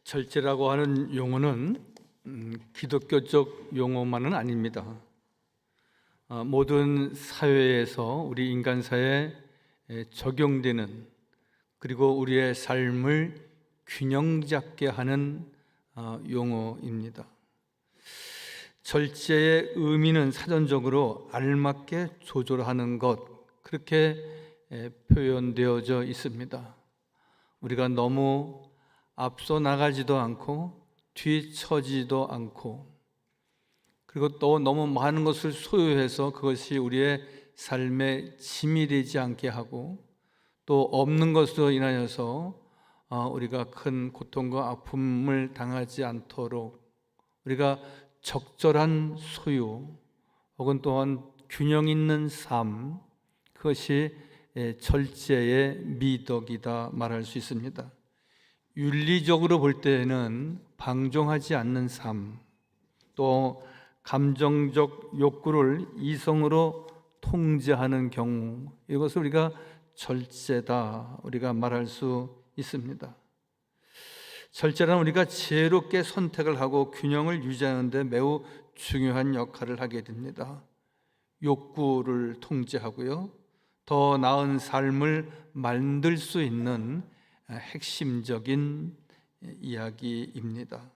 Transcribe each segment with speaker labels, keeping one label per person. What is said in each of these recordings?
Speaker 1: 절제라고 하는 용어는 기독교적 용어만은 아닙니다. 모든 사회에서 우리 인간사에 적용되는, 그리고 우리의 삶을 균형 잡게 하는 용어입니다. 절제의 의미는 사전적으로 알맞게 조절하는 것, 그렇게 표현되어져 있습니다. 우리가 너무 앞서 나가지도 않고 뒤처지도 않고, 그리고 또 너무 많은 것을 소유해서 그것이 우리의 삶에 짐이 되지 않게 하고, 또 없는 것으로 인하여서 우리가 큰 고통과 아픔을 당하지 않도록 우리가 적절한 소유 혹은 또한 균형 있는 삶, 그것이 절제의 미덕이다 말할 수 있습니다. 윤리적으로 볼 때에는 방종하지 않는 삶, 또 감정적 욕구를 이성으로 통제하는 경우, 이것을 우리가 절제다 우리가 말할 수 있습니다. 절제란 우리가 지혜롭게 선택을 하고 균형을 유지하는 데 매우 중요한 역할을 하게 됩니다. 욕구를 통제하고요, 더 나은 삶을 만들 수 있는 핵심적인 이야기입니다.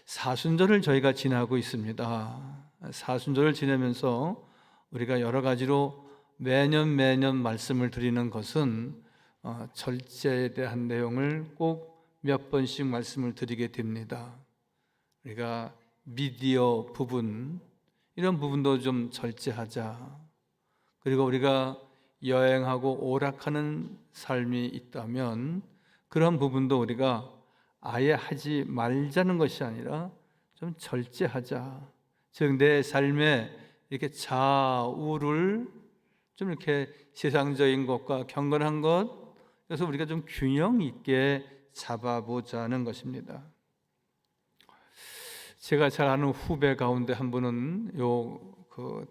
Speaker 1: 사순절을 저희가 지나고 있습니다. 사순절을 지내면서 우리가 여러 가지로 매년 말씀을 드리는 것은 절제에 대한 내용을 꼭 몇 번씩 말씀을 드리게 됩니다. 우리가 미디어 부분, 이런 부분도 좀 절제하자. 그리고 우리가 여행하고 오락하는 삶이 있다면 그런 부분도 우리가 아예 하지 말자는 것이 아니라 좀 절제하자. 즉 내 삶에 이렇게 좌우를 좀 이렇게 세상적인 것과 경건한 것, 그래서 우리가 좀 균형 있게 잡아보자는 것입니다. 제가 잘 아는 후배 가운데 한 분은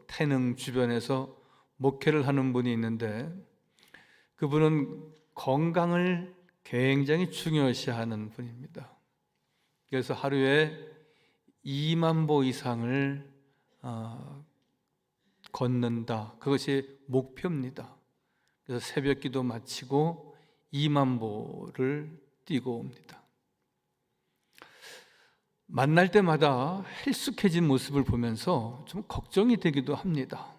Speaker 1: 태능 주변에서 목회를 하는 분이 있는데, 그분은 건강을 굉장히 중요시하는 분입니다. 그래서 하루에 2만 보 이상을 걷는다, 그것이 목표입니다. 그래서 새벽 기도 마치고 2만 보를 뛰고 옵니다. 만날 때마다 헬쑥해진 모습을 보면서 좀 걱정이 되기도 합니다.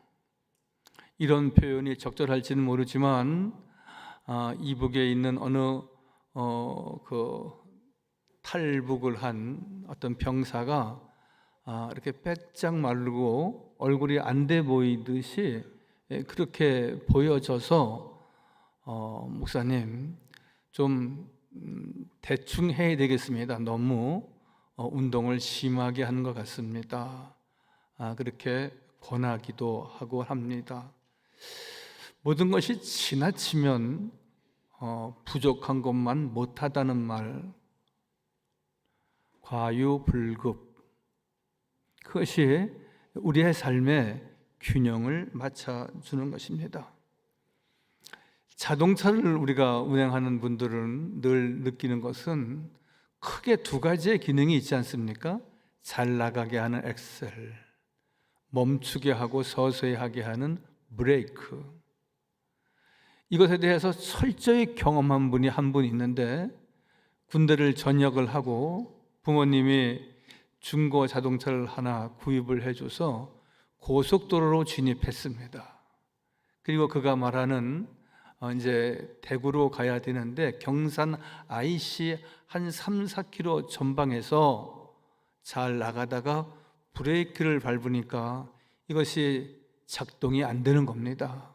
Speaker 1: 이런 표현이 적절할지는 모르지만 이북에 있는 어느 탈북을 한 어떤 병사가 이렇게 빼짝 마르고 얼굴이 안 돼 보이듯이 그렇게 보여져서 목사님 좀 대충 해야 되겠습니다. 너무 운동을 심하게 하는 것 같습니다. 그렇게 권하기도 하고 합니다. 모든 것이 지나치면 부족한 것만 못하다는 말, 과유불급, 그것이 우리의 삶의 균형을 맞춰주는 것입니다. 자동차를 우리가 운행하는 분들은 늘 느끼는 것은 크게 두 가지의 기능이 있지 않습니까? 잘 나가게 하는 엑셀, 멈추게 하고 서서히 하게 하는 브레이크. 이것에 대해서 철저히 경험한 분이 한 분 있는데, 군대를 전역을 하고 부모님이 중고 자동차를 하나 구입을 해줘서 고속도로로 진입했습니다. 그리고 그가 말하는 이제 대구로 가야 되는데 경산 IC 한 3, 4km 전방에서 잘 나가다가 브레이크를 밟으니까 이것이 작동이 안 되는 겁니다.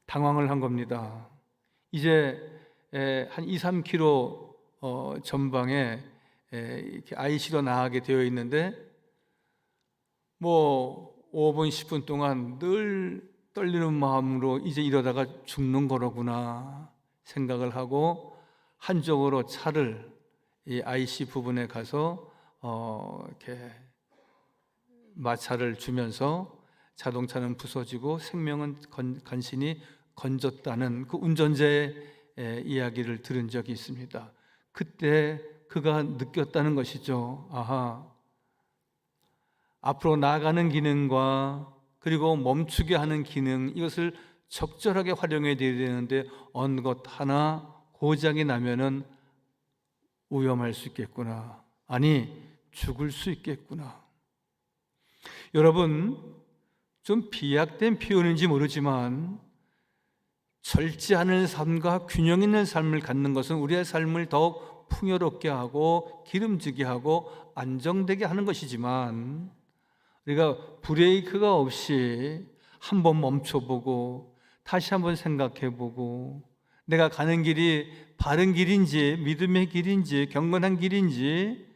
Speaker 1: 당황을 한 겁니다. 이제 한 2, 3km 전방에 이렇게 IC로 나가게 되어 있는데, 뭐 5분, 10분 동안 늘 떨리는 마음으로 이제 이러다가 죽는 거로구나 생각을 하고 한쪽으로 차를 이 IC 부분에 가서 이렇게 마찰을 주면서 자동차는 부서지고 생명은 간신히 건졌다는 그 운전자의 이야기를 들은 적이 있습니다. 그때 그가 느꼈다는 것이죠. 아하, 앞으로 나아가는 기능과 그리고 멈추게 하는 기능, 이것을 적절하게 활용해야 되는데 어느 것 하나 고장이 나면은 위험할 수 있겠구나. 아니, 죽을 수 있겠구나. 여러분, 좀 비약된 표현인지 모르지만 절제하는 삶과 균형 있는 삶을 갖는 것은 우리의 삶을 더욱 풍요롭게 하고 기름지게 하고 안정되게 하는 것이지만, 우리가 브레이크가 없이 한번 멈춰보고 다시 한번 생각해보고 내가 가는 길이 바른 길인지 믿음의 길인지 경건한 길인지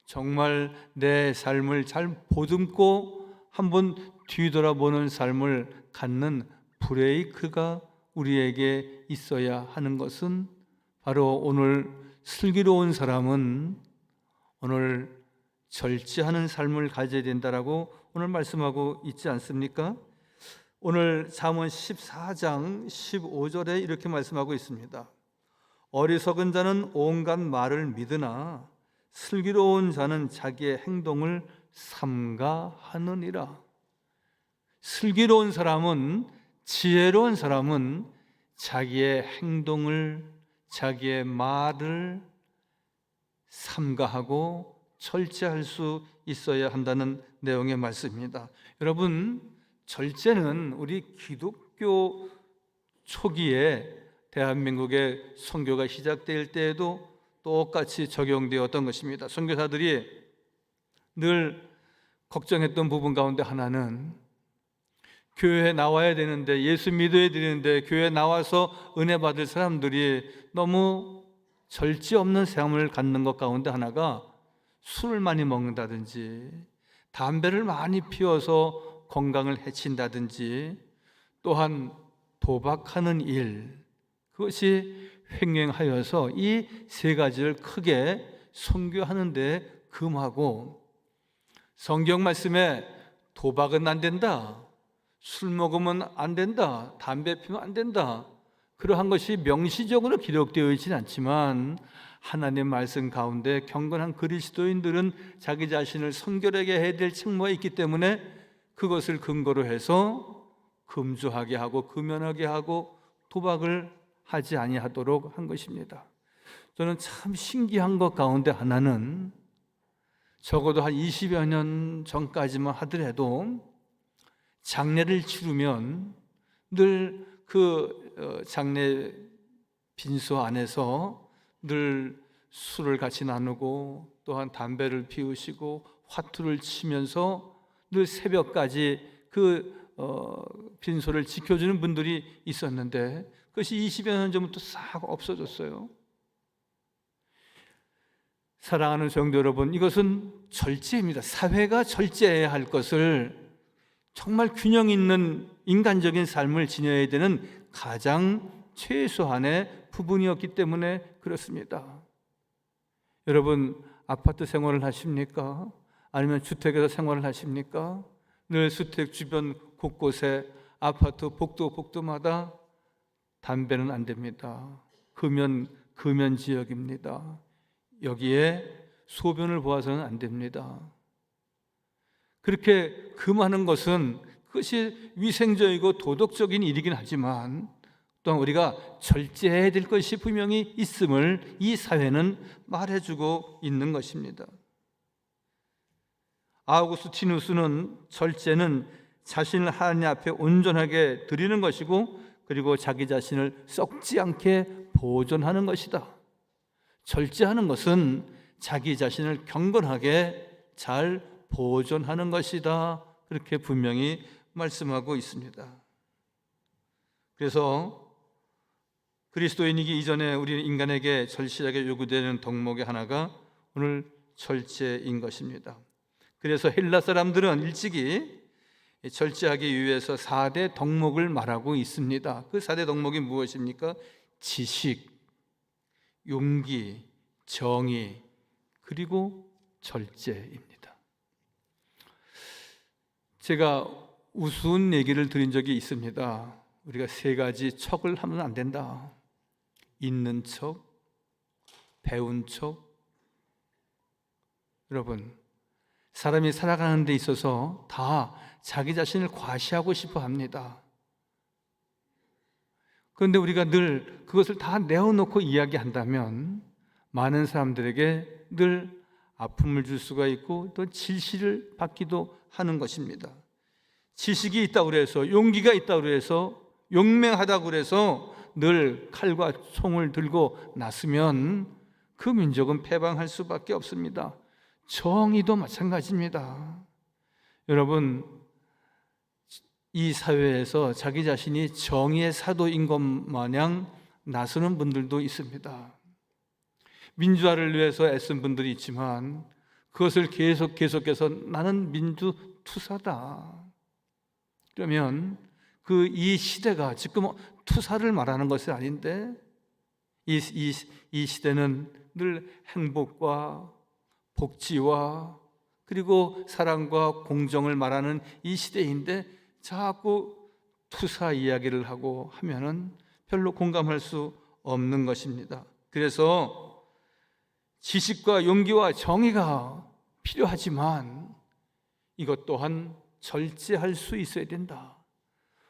Speaker 1: 정말 내 삶을 잘 보듬고 한번 뒤돌아보는 삶을 갖는 브레이크가 우리에게 있어야 하는 것은 바로 오늘 슬기로운 사람은 오늘 절제하는 삶을 가져야 된다라고 오늘 말씀하고 있지 않습니까? 오늘 잠언 14장 15절에 이렇게 말씀하고 있습니다. 어리석은 자는 온갖 말을 믿으나 슬기로운 자는 자기의 행동을 삼가하느니라. 슬기로운 사람은, 지혜로운 사람은 자기의 행동을, 자기의 말을 삼가하고 절제할 수 있어야 한다는 내용의 말씀입니다. 여러분, 절제는 우리 기독교 초기에 대한민국의 선교가 시작될 때에도 똑같이 적용되었던 것입니다. 선교사들이 늘 걱정했던 부분 가운데 하나는 교회에 나와야 되는데, 예수 믿어야 되는데 교회에 나와서 은혜 받을 사람들이 너무 절제 없는 삶을 갖는 것 가운데 하나가 술을 많이 먹는다든지 담배를 많이 피워서 건강을 해친다든지 또한 도박하는 일, 그것이 횡행하여서 이 세 가지를 크게 선교하는데 금하고, 성경 말씀에 도박은 안 된다, 술 먹으면 안 된다, 담배 피우면 안 된다, 그러한 것이 명시적으로 기록되어 있지는 않지만 하나님 말씀 가운데 경건한 그리스도인들은 자기 자신을 성결하게 해야 될 책무가 있기 때문에 그것을 근거로 해서 금주하게 하고 금연하게 하고 도박을 하지 아니하도록 한 것입니다. 저는 참 신기한 것 가운데 하나는 적어도 한 20여 년 전까지만 하더라도 장례를 치르면 늘 그 장례 빈소 안에서 늘 술을 같이 나누고 또한 담배를 피우시고 화투를 치면서 늘 새벽까지 그 빈소를 지켜주는 분들이 있었는데 그것이 20여 년 전부터 싹 없어졌어요. 사랑하는 성도 여러분, 이것은 절제입니다. 사회가 절제해야 할 것을 정말 균형 있는 인간적인 삶을 지녀야 되는 가장 최소한의 부분이었기 때문에 그렇습니다. 여러분, 아파트 생활을 하십니까? 아니면 주택에서 생활을 하십니까? 늘 주택 주변 곳곳에 아파트 복도마다 담배는 안 됩니다. 금연 지역입니다. 여기에 소변을 보아서는 안 됩니다. 그렇게 금하는 것은 그것이 위생적이고 도덕적인 일이긴 하지만 또한 우리가 절제해야 될 것이 분명히 있음을 이 사회는 말해주고 있는 것입니다. 아우구스티누스는 절제는 자신을 하나님 앞에 온전하게 드리는 것이고 그리고 자기 자신을 썩지 않게 보존하는 것이다. 절제하는 것은 자기 자신을 경건하게 잘 보존하는 것이다. 그렇게 분명히 말씀하고 있습니다. 그래서 그리스도인이기 이전에 우리 인간에게 절실하게 요구되는 덕목의 하나가 오늘 절제인 것입니다. 그래서 헬라 사람들은 일찍이 절제하기 위해서 4대 덕목을 말하고 있습니다. 그 4대 덕목이 무엇입니까? 지식, 용기, 정의, 그리고 절제입니다. 제가 우스운 얘기를 드린 적이 있습니다. 우리가 3가지 척을 하면 안 된다. 있는 척, 배운 척. 여러분, 사람이 살아가는 데 있어서 다 자기 자신을 과시하고 싶어 합니다. 그런데 우리가 늘 그것을 다 내어놓고 이야기한다면 많은 사람들에게 늘 아픔을 줄 수가 있고 또 질시를 받기도 하는 것입니다. 지식이 있다고 해서, 용기가 있다고 해서, 용맹하다고 해서 늘 칼과 총을 들고 나서면 그 민족은 패방할 수밖에 없습니다. 정의도 마찬가지입니다. 여러분, 이 사회에서 자기 자신이 정의의 사도인 것 마냥 나서는 분들도 있습니다. 민주화를 위해서 애쓴 분들이 있지만 그것을 계속해서 나는 민주투사다. 그러면 이 시대가 지금 투사를 말하는 것이 아닌데 이 시대는 늘 행복과 복지와 그리고 사랑과 공정을 말하는 이 시대인데 자꾸 투사 이야기를 하고 하면은 별로 공감할 수 없는 것입니다. 그래서 지식과 용기와 정의가 필요하지만 이것 또한 절제할 수 있어야 된다.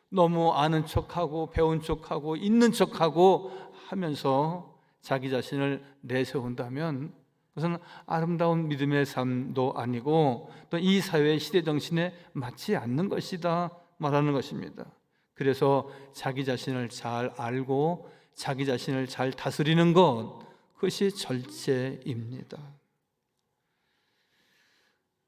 Speaker 1: 너무 아는 척하고 배운 척하고 있는 척하고 하면서 자기 자신을 내세운다면 그것은 아름다운 믿음의 삶도 아니고 또 이 사회의 시대 정신에 맞지 않는 것이다 말하는 것입니다. 그래서 자기 자신을 잘 알고 자기 자신을 잘 다스리는 것, 그것이 절제입니다.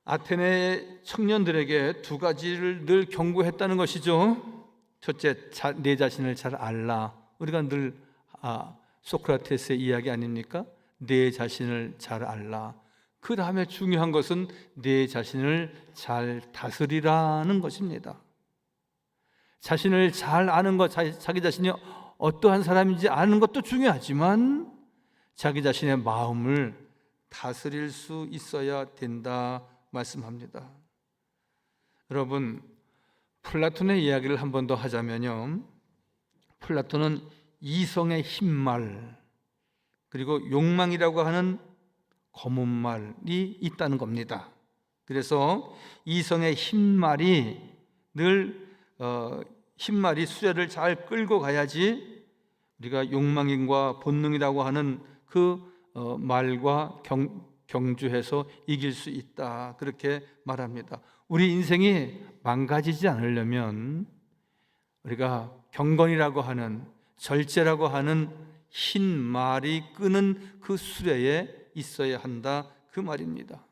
Speaker 1: 아테네 청년들에게 두 가지를 늘 경고했다는 것이죠. 첫째, 내 자신을 잘 알라. 우리가 늘 소크라테스의 이야기 아닙니까? 내 자신을 잘 알라. 그 다음에 중요한 것은 내 자신을 잘 다스리라는 것입니다. 자신을 잘 아는 것, 자기 자신이 어떠한 사람인지 아는 것도 중요하지만 자기 자신의 마음을 다스릴 수 있어야 된다 말씀합니다. 여러분, 플라톤의 이야기를 한 번 더 하자면요, 플라톤은 이성의 흰말 그리고 욕망이라고 하는 검은 말이 있다는 겁니다. 그래서 이성의 흰말이 늘 흰말이 수레를 잘 끌고 가야지 우리가 욕망과 본능이라고 하는 그 말과 경주해서 이길 수 있다, 그렇게 말합니다. 우리 인생이 망가지지 않으려면 우리가 경건이라고 하는, 절제라고 하는 흰 말이 끄는 그 수레에 있어야 한다, 그 말입니다.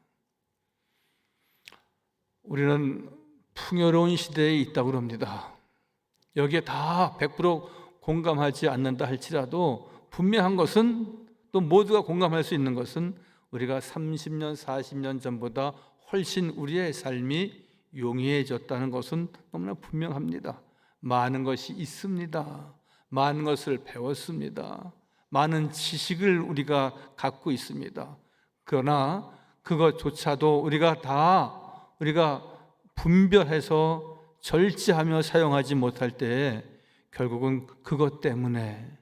Speaker 1: 우리는 풍요로운 시대에 있다고 합니다. 여기에 다 100% 공감하지 않는다 할지라도 분명한 것은, 또 모두가 공감할 수 있는 것은 우리가 30년, 40년 전보다 훨씬 우리의 삶이 용이해졌다는 것은 너무나 분명합니다. 많은 것이 있습니다. 많은 것을 배웠습니다. 많은 지식을 우리가 갖고 있습니다. 그러나 그것조차도 우리가 분별해서 절제하며 사용하지 못할 때 결국은 그것 때문에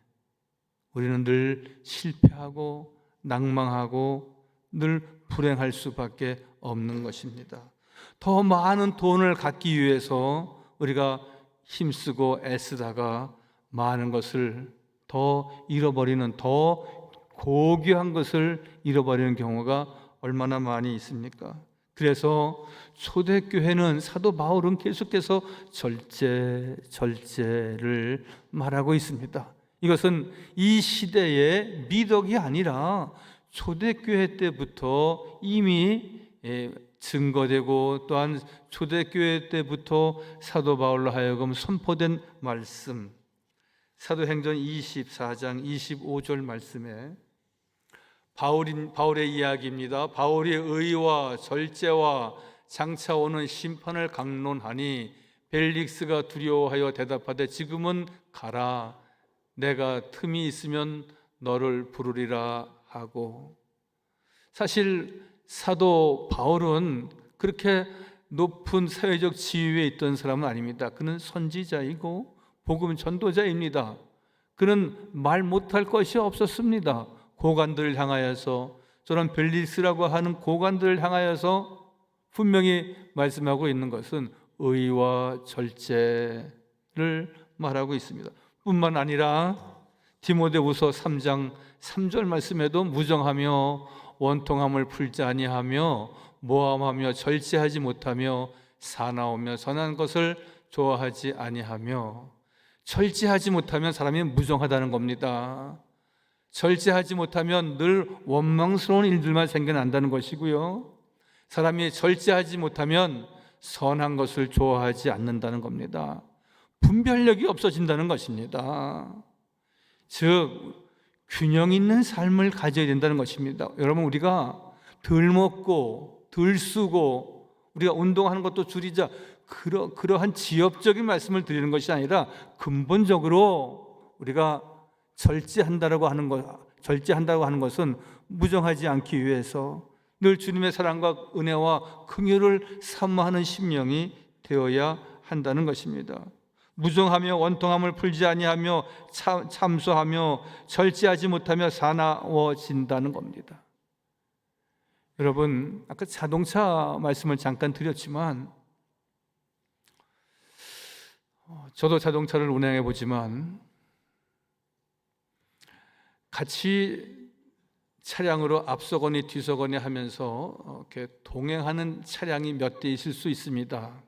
Speaker 1: 우리는 늘 실패하고 낭망하고 늘 불행할 수밖에 없는 것입니다. 더 많은 돈을 갖기 위해서 우리가 힘쓰고 애쓰다가 많은 것을 더 잃어버리는, 더 고귀한 것을 잃어버리는 경우가 얼마나 많이 있습니까? 그래서 초대교회는, 사도 바울은 계속해서 절제를 말하고 있습니다. 이것은 이 시대의 미덕이 아니라 초대교회 때부터 이미 증거되고 또한 초대교회 때부터 사도 바울로 하여금 선포된 말씀, 사도행전 24장 25절 말씀에 바울의 이야기입니다. 바울이 의와 절제와 장차 오는 심판을 강론하니 벨릭스가 두려워하여 대답하되 지금은 가라, 내가 틈이 있으면 너를 부르리라 하고. 사실 사도 바울은 그렇게 높은 사회적 지위에 있던 사람은 아닙니다. 그는 선지자이고 복음 전도자입니다. 그는 말 못할 것이 없었습니다. 고관들을 향하여서, 저런 벨리스라고 하는 고관들을 향하여서 분명히 말씀하고 있는 것은 의와 절제를 말하고 있습니다. 뿐만 아니라 디모데후서 3장 3절 말씀에도 무정하며 원통함을 풀지 아니하며 모함하며 절제하지 못하며 사나우며 선한 것을 좋아하지 아니하며, 절제하지 못하면 사람이 무정하다는 겁니다. 절제하지 못하면 늘 원망스러운 일들만 생겨난다는 것이고요, 사람이 절제하지 못하면 선한 것을 좋아하지 않는다는 겁니다. 분별력이 없어진다는 것입니다. 즉 균형 있는 삶을 가져야 된다는 것입니다. 여러분, 우리가 덜 먹고 덜 쓰고 우리가 운동하는 것도 줄이자, 그러한 지엽적인 말씀을 드리는 것이 아니라 근본적으로 우리가 절제한다고 하는 것은 무정하지 않기 위해서 늘 주님의 사랑과 은혜와 긍휼을 사모하는 심령이 되어야 한다는 것입니다. 무정하며 원통함을 풀지 아니하며 참소하며 절제하지 못하며 사나워진다는 겁니다. 여러분, 아까 자동차 말씀을 잠깐 드렸지만, 저도 자동차를 운행해 보지만 같이 차량으로 앞서거니 뒤서거니 하면서 이렇게 동행하는 차량이 몇 대 있을 수 있습니다.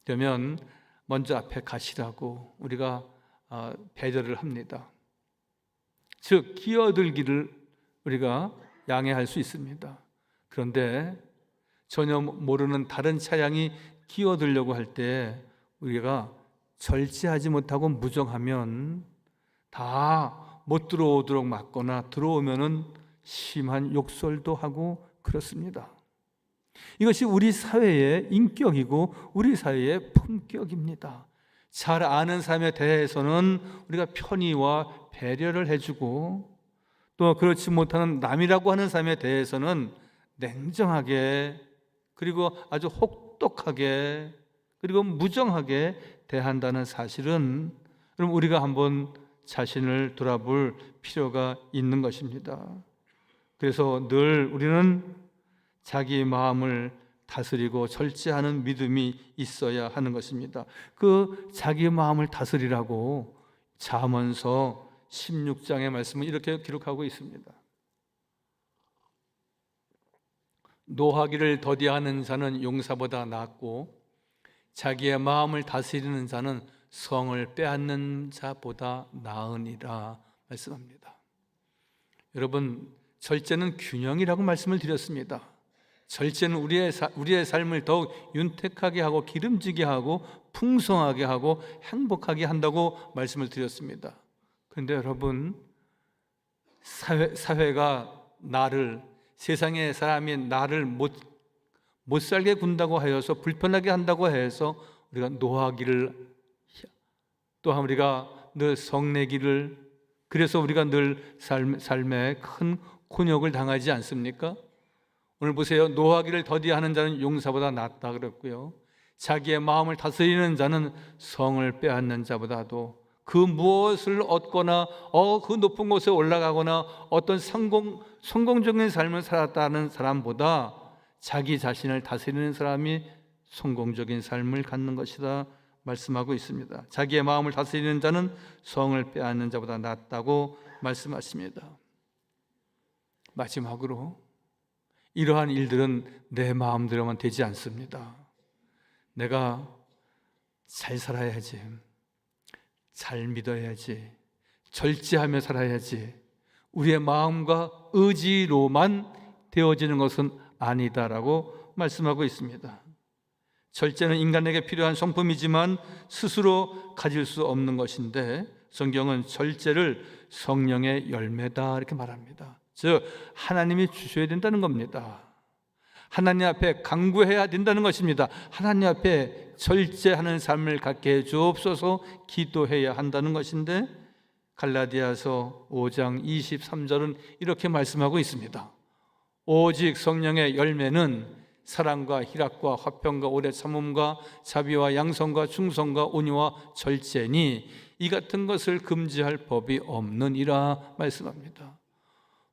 Speaker 1: 그러면 먼저 앞에 가시라고 우리가 배려를 합니다. 즉 끼어들기를 우리가 양해할 수 있습니다. 그런데 전혀 모르는 다른 차량이 끼어들려고 할 때 우리가 절제하지 못하고 무정하면 다 못 들어오도록 막거나 들어오면은 심한 욕설도 하고 그렇습니다. 이것이 우리 사회의 인격이고 우리 사회의 품격입니다. 잘 아는 사람에 대해서는 우리가 편의와 배려를 해주고, 또 그렇지 못하는 남이라고 하는 사람에 대해서는 냉정하게, 그리고 아주 혹독하게, 그리고 무정하게 대한다는 사실은 여러분, 우리가 한번 자신을 돌아볼 필요가 있는 것입니다. 그래서 늘 우리는 자기 마음을 다스리고 절제하는 믿음이 있어야 하는 것입니다. 그 자기 마음을 다스리라고 잠언서 16장의 말씀은 이렇게 기록하고 있습니다. 노하기를 더디하는 자는 용사보다 낫고 자기의 마음을 다스리는 자는 성을 빼앗는 자보다 나으니라 말씀합니다. 여러분, 절제는 균형이라고 말씀을 드렸습니다. 절제는 우리의 삶을 더욱 윤택하게 하고 기름지게 하고 풍성하게 하고 행복하게 한다고 말씀을 드렸습니다. 그런데 여러분, 사회가 나를, 세상의 사람이 나를 못 살게 군다고 하여서, 불편하게 한다고 해서 우리가 노하기를, 또한 우리가 늘 성내기를, 그래서 우리가 늘 삶에 큰 곤욕을 당하지 않습니까? 오늘 보세요. 노하기를 더디하는 자는 용사보다 낫다 그랬고요, 자기의 마음을 다스리는 자는 성을 빼앗는 자보다도, 그 무엇을 얻거나 그 높은 곳에 올라가거나 어떤 성공적인 삶을 살았다는 사람보다 자기 자신을 다스리는 사람이 성공적인 삶을 갖는 것이다 말씀하고 있습니다. 자기의 마음을 다스리는 자는 성을 빼앗는 자보다 낫다고 말씀하십니다. 마지막으로, 이러한 일들은 내 마음대로만 되지 않습니다. 내가 잘 살아야지, 잘 믿어야지, 절제하며 살아야지, 우리의 마음과 의지로만 되어지는 것은 아니다라고 말씀하고 있습니다. 절제는 인간에게 필요한 성품이지만 스스로 가질 수 없는 것인데, 성경은 절제를 성령의 열매다 이렇게 말합니다. 즉 하나님이 주셔야 된다는 겁니다. 하나님 앞에 간구해야 된다는 것입니다. 하나님 앞에 절제하는 삶을 갖게 해 주옵소서 기도해야 한다는 것인데, 갈라디아서 5장 23절은 이렇게 말씀하고 있습니다. 오직 성령의 열매는 사랑과 희락과 화평과 오래 참음과 자비와 양성과 충성과 온유와 절제니 이 같은 것을 금지할 법이 없느니라 말씀합니다.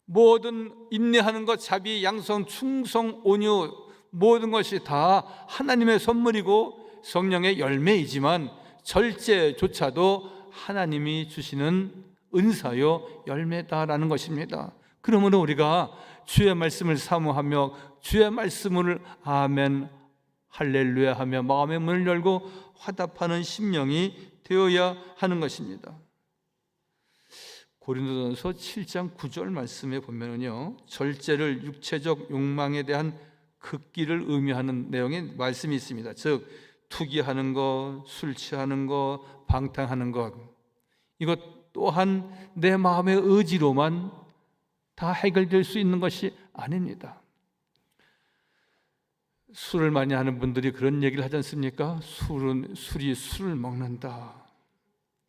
Speaker 1: 모든 인내하는 것, 자비, 양성, 충성, 온유, 모든 것이 다 하나님의 선물이고 성령의 열매이지만 절제조차도 하나님이 주시는 은사요 열매다라는 것입니다. 그러므로 우리가 주의 말씀을 사모하며 주의 말씀을 아멘 할렐루야 하며 마음의 문을 열고 화답하는 심령이 되어야 하는 것입니다. 고린도전서 7장 9절 말씀에 보면은요, 절제를 육체적 욕망에 대한 극기를 의미하는 내용의 말씀이 있습니다. 즉 투기하는 것, 술 취하는 것, 방탕하는 것, 이것 또한 내 마음의 의지로만 다 해결될 수 있는 것이 아닙니다. 술을 많이 하는 분들이 그런 얘기를 하지 않습니까? 술이 술을 먹는다.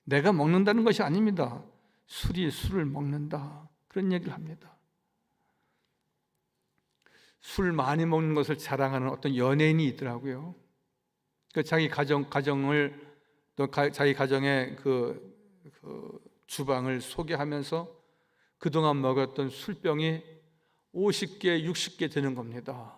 Speaker 1: 내가 먹는다는 것이 아닙니다. 술이 술을 먹는다. 그런 얘기를 합니다. 술 많이 먹는 것을 자랑하는 어떤 연예인이 있더라고요. 자기 가정을 또 자기 가정의 그 주방을 소개하면서 그동안 먹었던 술병이 50개, 60개 되는 겁니다.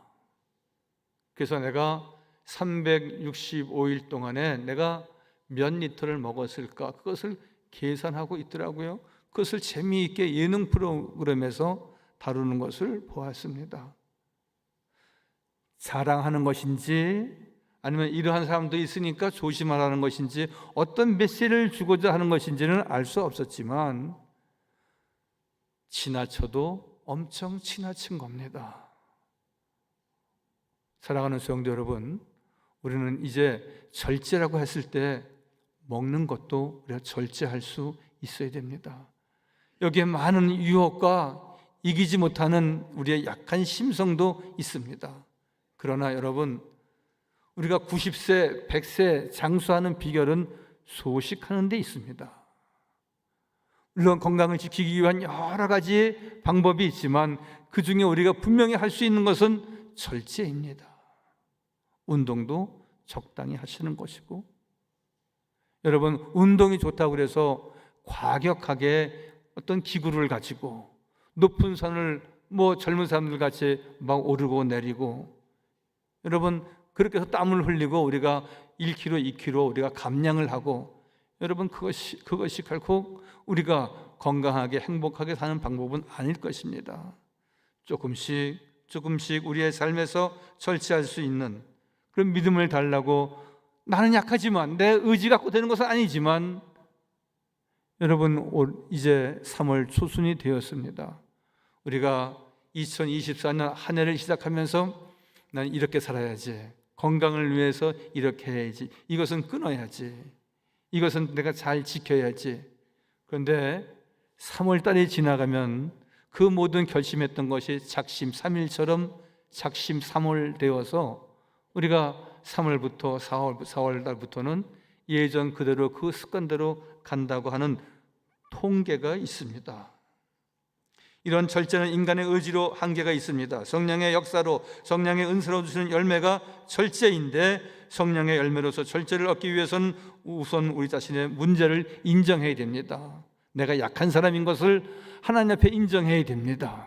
Speaker 1: 그래서 내가 365일 동안에 내가 몇 리터를 먹었을까? 그것을 계산하고 있더라고요. 그것을 재미있게 예능 프로그램에서 다루는 것을 보았습니다. 자랑하는 것인지 아니면 이러한 사람도 있으니까 조심하라는 것인지 어떤 메시지를 주고자 하는 것인지는 알 수 없었지만 지나쳐도 엄청 지나친 겁니다. 사랑하는 성도 여러분, 우리는 이제 절제라고 했을 때 먹는 것도 우리가 절제할 수 있어야 됩니다. 여기에 많은 유혹과 이기지 못하는 우리의 약한 심성도 있습니다. 그러나 여러분, 우리가 90세, 100세 장수하는 비결은 소식하는 데 있습니다. 물론 건강을 지키기 위한 여러 가지 방법이 있지만 그 중에 우리가 분명히 할 수 있는 것은 절제입니다. 운동도 적당히 하시는 것이고, 여러분, 운동이 좋다고 그래서 과격하게 어떤 기구를 가지고 높은 산을 젊은 사람들 같이 막 오르고 내리고, 여러분 그렇게 해서 땀을 흘리고 우리가 1kg, 2kg 우리가 감량을 하고, 여러분 그것이 결코 우리가 건강하게 행복하게 사는 방법은 아닐 것입니다. 조금씩 우리의 삶에서 절제할 수 있는 그런 믿음을 달라고, 나는 약하지만 내 의지 갖고 되는 것은 아니지만, 여러분 이제 3월 초순이 되었습니다. 우리가 2024년 한 해를 시작하면서 난 이렇게 살아야지, 건강을 위해서 이렇게 해야지, 이것은 끊어야지, 이것은 내가 잘 지켜야지. 그런데 3월 달이 지나가면 그 모든 결심했던 것이 작심 3일처럼 작심 3월 되어서 우리가 3월부터 4월 달부터는 예전 그대로 그 습관대로 간다고 하는 통계가 있습니다. 이런 절제는 인간의 의지로 한계가 있습니다. 성령의 역사로, 성령의 은사로 주시는 열매가 절제인데, 성령의 열매로서 절제를 얻기 위해서는 우선 우리 자신의 문제를 인정해야 됩니다. 내가 약한 사람인 것을 하나님 앞에 인정해야 됩니다.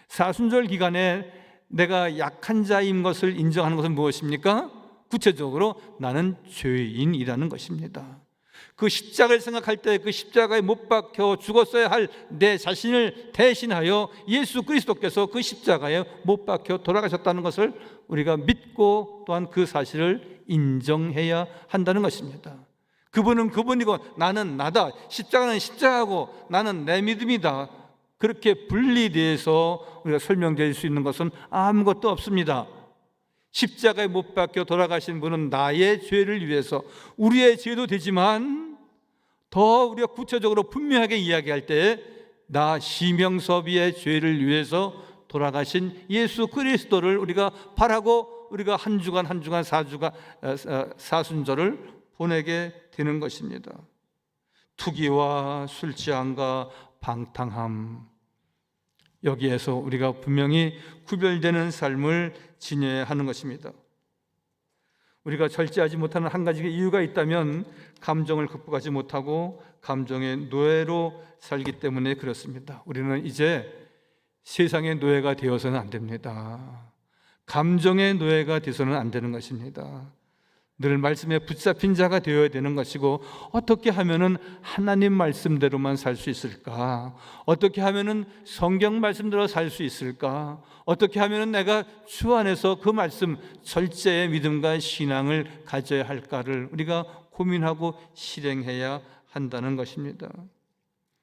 Speaker 1: 사순절 기간에 내가 약한 자인 것을 인정하는 것은 무엇입니까? 구체적으로 나는 죄인이라는 것입니다. 그 십자가를 생각할 때 그 십자가에 못 박혀 죽었어야 할 내 자신을 대신하여 예수 그리스도께서 그 십자가에 못 박혀 돌아가셨다는 것을 우리가 믿고 또한 그 사실을 인정해야 한다는 것입니다. 그분은 그분이고 나는 나다, 십자가는 십자가고 나는 내 믿음이다, 그렇게 분리돼서 우리가 설명될 수 있는 것은 아무것도 없습니다. 십자가에 못 박혀 돌아가신 분은 나의 죄를 위해서, 우리의 죄도 되지만 더 우리가 구체적으로 분명하게 이야기할 때 나 시명섭이의 죄를 위해서 돌아가신 예수 그리스도를 우리가 바라고 우리가 한 주간 사순절을 보내게 되는 것입니다. 투기와 술 취함과 방탕함, 여기에서 우리가 분명히 구별되는 삶을 지녀야 하는 것입니다. 우리가 절제하지 못하는 한 가지 이유가 있다면 감정을 극복하지 못하고 감정의 노예로 살기 때문에 그렇습니다. 우리는 이제 세상의 노예가 되어서는 안 됩니다. 감정의 노예가 되어서는 안 되는 것입니다. 늘 말씀에 붙잡힌 자가 되어야 되는 것이고, 어떻게 하면은 하나님 말씀대로만 살 수 있을까? 어떻게 하면은 성경 말씀대로 살 수 있을까? 어떻게 하면은 내가 주 안에서 그 말씀, 절제의 믿음과 신앙을 가져야 할까를 우리가 고민하고 실행해야 한다는 것입니다.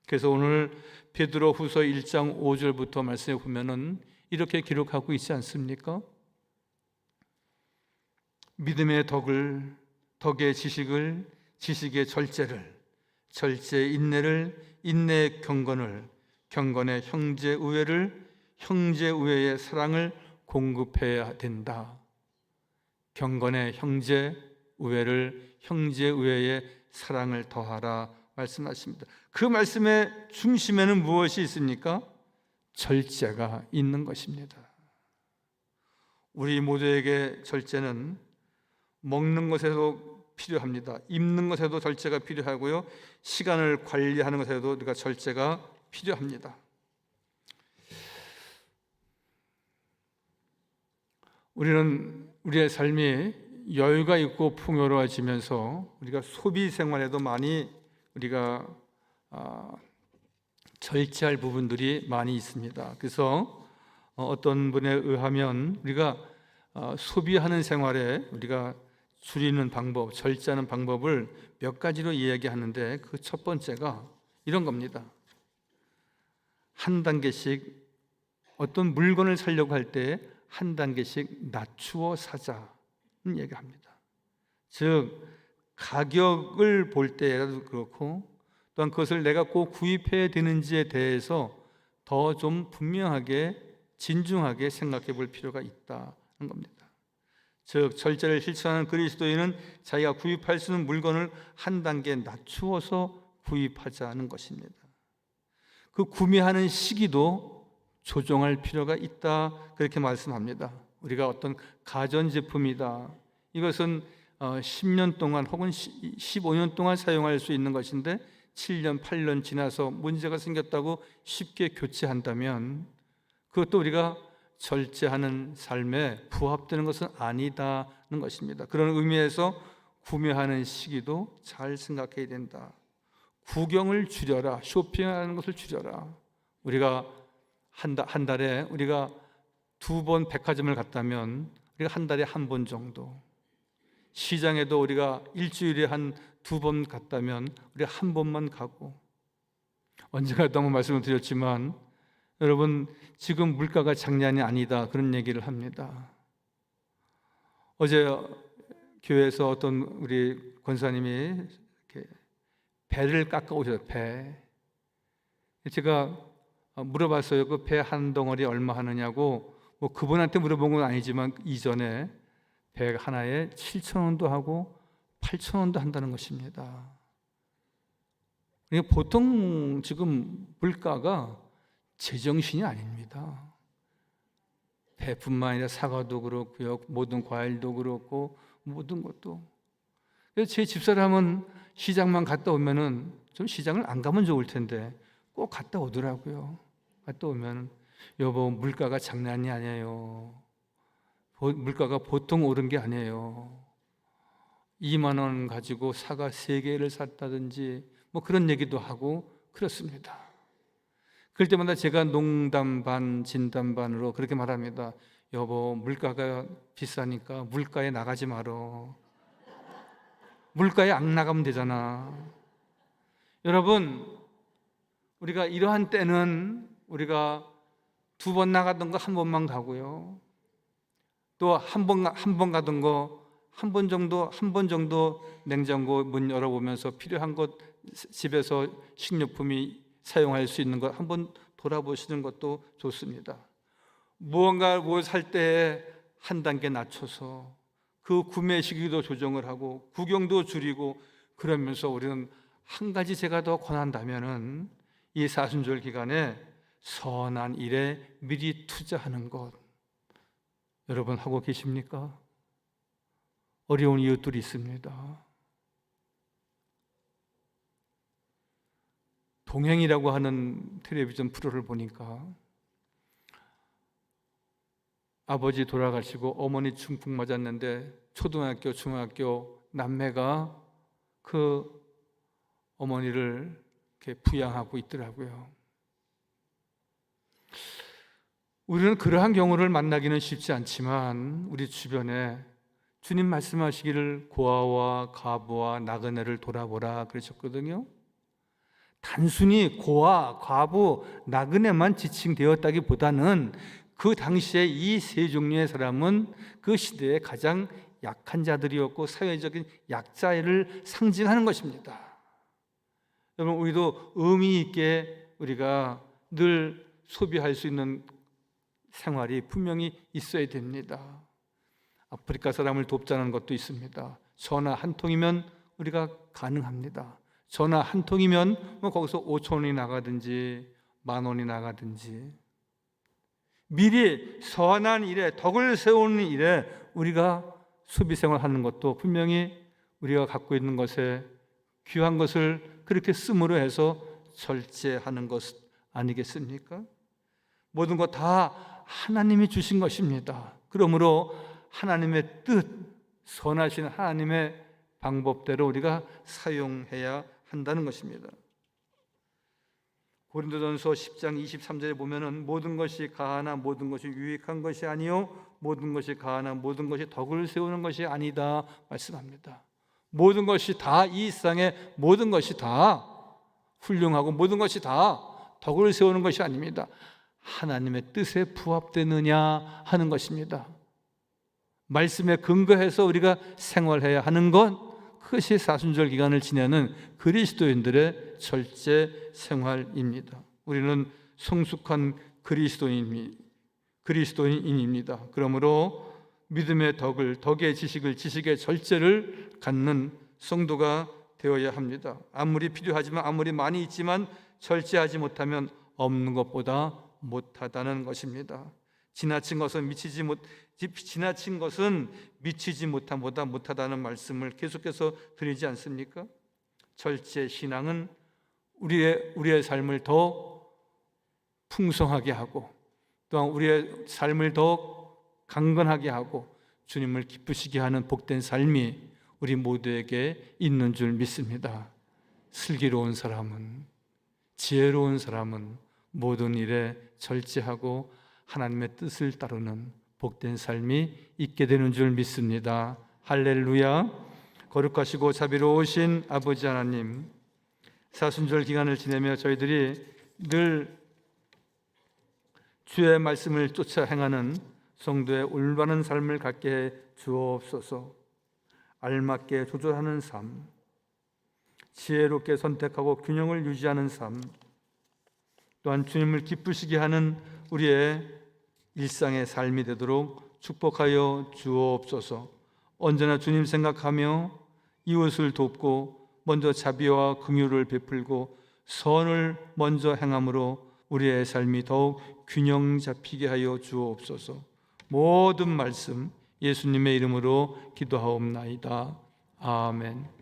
Speaker 1: 그래서 오늘 베드로후서 1장 5절부터 말씀해 보면은 이렇게 기록하고 있지 않습니까? 믿음의 덕을, 덕의 지식을, 지식의 절제를, 절제의 인내를, 인내의 경건을, 경건의 형제 우애를, 형제 우애의 사랑을 공급해야 된다. 경건의 형제 우애를, 형제 우애의 사랑을 더하라 말씀하십니다. 그 말씀의 중심에는 무엇이 있습니까? 절제가 있는 것입니다. 우리 모두에게 절제는 먹는 것에도 필요합니다. 입는 것에도 절제가 필요하고요, 시간을 관리하는 것에도 우리가 절제가 필요합니다. 우리는 우리의 삶이 여유가 있고 풍요로워지면서 우리가 소비 생활에도 많이 우리가 절제할 부분들이 많이 있습니다. 그래서 어떤 분에 의하면 우리가 소비하는 생활에 우리가 줄이는 방법, 절제하는 방법을 몇 가지로 이야기하는데, 그 첫 번째가 이런 겁니다. 한 단계씩 어떤 물건을 사려고 할 때 한 단계씩 낮추어 사자는 얘기합니다. 즉 가격을 볼 때라도 그렇고, 또한 그것을 내가 꼭 구입해야 되는지에 대해서 더 좀 분명하게 진중하게 생각해 볼 필요가 있다는 겁니다. 즉 절제를 실천하는 그리스도인은 자기가 구입할 수 있는 물건을 한 단계 낮추어서 구입하자는 것입니다. 그 구매하는 시기도 조정할 필요가 있다, 그렇게 말씀합니다. 우리가 어떤 가전제품이다, 이것은 10년 동안 혹은 15년 동안 사용할 수 있는 것인데 7년, 8년 지나서 문제가 생겼다고 쉽게 교체한다면 그것도 우리가 절제하는 삶에 부합되는 것은 아니다는 것입니다. 그런 의미에서 구매하는 시기도 잘 생각해야 된다. 구경을 줄여라. 쇼핑하는 것을 줄여라. 우리가 한 달에 우리가 2번 백화점을 갔다면 우리가 한 달에 1번 정도, 시장에도 우리가 일주일에 한 2번 갔다면 우리가 1번만 가고, 언제가 한번 말씀을 드렸지만 여러분, 지금 물가가 장난이 아니다, 그런 얘기를 합니다. 어제 교회에서 어떤 우리 권사님이 이렇게 배를 깎아 오셨어요. 배. 제가 물어봤어요. 그 배 한 덩어리 얼마 하느냐고. 뭐 그분한테 물어본 건 아니지만 이전에 배 하나에 7,000원도 하고 8,000원도 한다는 것입니다. 보통 지금 물가가 제정신이 아닙니다. 배뿐만 아니라 사과도 그렇고요, 모든 과일도 그렇고 모든 것도. 그래서 제 집사람은 시장만 갔다 오면은, 좀 시장을 안 가면 좋을 텐데 꼭 갔다 오더라고요. 갔다 오면 여보, 물가가 장난이 아니에요. 물가가 보통 오른 게 아니에요. 2만 원 가지고 사과 3개를 샀다든지 뭐 그런 얘기도 하고 그렇습니다. 그럴 때마다 제가 농담 반 진담 반으로 그렇게 말합니다. 여보, 물가가 비싸니까 물가에 나가지 말어. 물가에 안 나가면 되잖아. 여러분, 우리가 이러한 때는 우리가 2번 나가던 거 1번만 가고요, 또 한 번 가던 거 한 번 정도 냉장고 문 열어보면서 필요한 것, 집에서 식료품이 사용할 수 있는 것 한번 돌아보시는 것도 좋습니다. 무언가 뭘 살 때 한 단계 낮춰서 그 구매 시기도 조정을 하고 구경도 줄이고, 그러면서 우리는 한 가지 제가 더 권한다면은 이 사순절 기간에 선한 일에 미리 투자하는 것, 여러분 하고 계십니까? 어려운 이웃들이 있습니다. 동행이라고 하는 텔레비전 프로를 보니까 아버지 돌아가시고 어머니 중풍 맞았는데 초등학교, 중학교 남매가 그 어머니를 이렇게 부양하고 있더라고요. 우리는 그러한 경우를 만나기는 쉽지 않지만 우리 주변에 주님 말씀하시기를 고아와 과부와 나그네를 돌아보라 그러셨거든요. 단순히 고아, 과부, 나그네만 지칭되었다기보다는 그 당시에 이 세 종류의 사람은 그 시대에 가장 약한 자들이었고 사회적인 약자를 상징하는 것입니다. 여러분, 우리도 의미 있게 우리가 늘 소비할 수 있는 생활이 분명히 있어야 됩니다. 아프리카 사람을 돕자는 것도 있습니다. 전화 한 통이면 우리가 가능합니다. 전화 한 통이면 거기서 5,000원이 나가든지 10,000원이 나가든지 미리 선한 일에 덕을 세우는 일에 우리가 소비생활하는 것도 분명히 우리가 갖고 있는 것에 귀한 것을 그렇게 씀으로 해서 절제하는 것 아니겠습니까? 모든 것 다 하나님이 주신 것입니다. 그러므로 하나님의 뜻, 선하신 하나님의 방법대로 우리가 사용해야 한다는 것입니다. 고린도전서 10장 23절에 보면은 모든 것이 가하나 모든 것이 유익한 것이 아니요 모든 것이 가하나 모든 것이 덕을 세우는 것이 아니다 말씀합니다. 모든 것이 다 이 세상의 모든 것이 다 훌륭하고 모든 것이 다 덕을 세우는 것이 아닙니다. 하나님의 뜻에 부합되느냐 하는 것입니다. 말씀에 근거해서 우리가 생활해야 하는 것, 그것이 사순절 기간을 지내는 그리스도인들의 절제 생활입니다. 우리는 성숙한 그리스도인입니다. 그러므로 믿음의 덕을, 덕의 지식을, 지식의 절제를 갖는 성도가 되어야 합니다. 아무리 필요하지만, 아무리 많이 있지만 절제하지 못하면 없는 것보다 못하다는 것입니다. 지나친 것은 미치지 못함보다 못하다는 말씀을 계속해서 드리지 않습니까? 절제 신앙은 우리의 삶을 더 풍성하게 하고 또한 우리의 삶을 더 강건하게 하고 주님을 기쁘시게 하는 복된 삶이 우리 모두에게 있는 줄 믿습니다. 슬기로운 사람은, 지혜로운 사람은 모든 일에 절제하고 하나님의 뜻을 따르는 복된 삶이 있게 되는 줄 믿습니다. 할렐루야. 거룩하시고 자비로우신 아버지 하나님, 사순절 기간을 지내며 저희들이 늘 주의 말씀을 쫓아 행하는 성도의 올바른 삶을 갖게 해 주옵소서. 알맞게 조절하는 삶, 지혜롭게 선택하고 균형을 유지하는 삶, 또한 주님을 기쁘시게 하는 우리의 일상의 삶이 되도록 축복하여 주옵소서. 언제나 주님 생각하며 이웃을 돕고 먼저 자비와 긍휼을 베풀고 선을 먼저 행함으로 우리의 삶이 더욱 균형 잡히게 하여 주옵소서. 모든 말씀 예수님의 이름으로 기도하옵나이다. 아멘.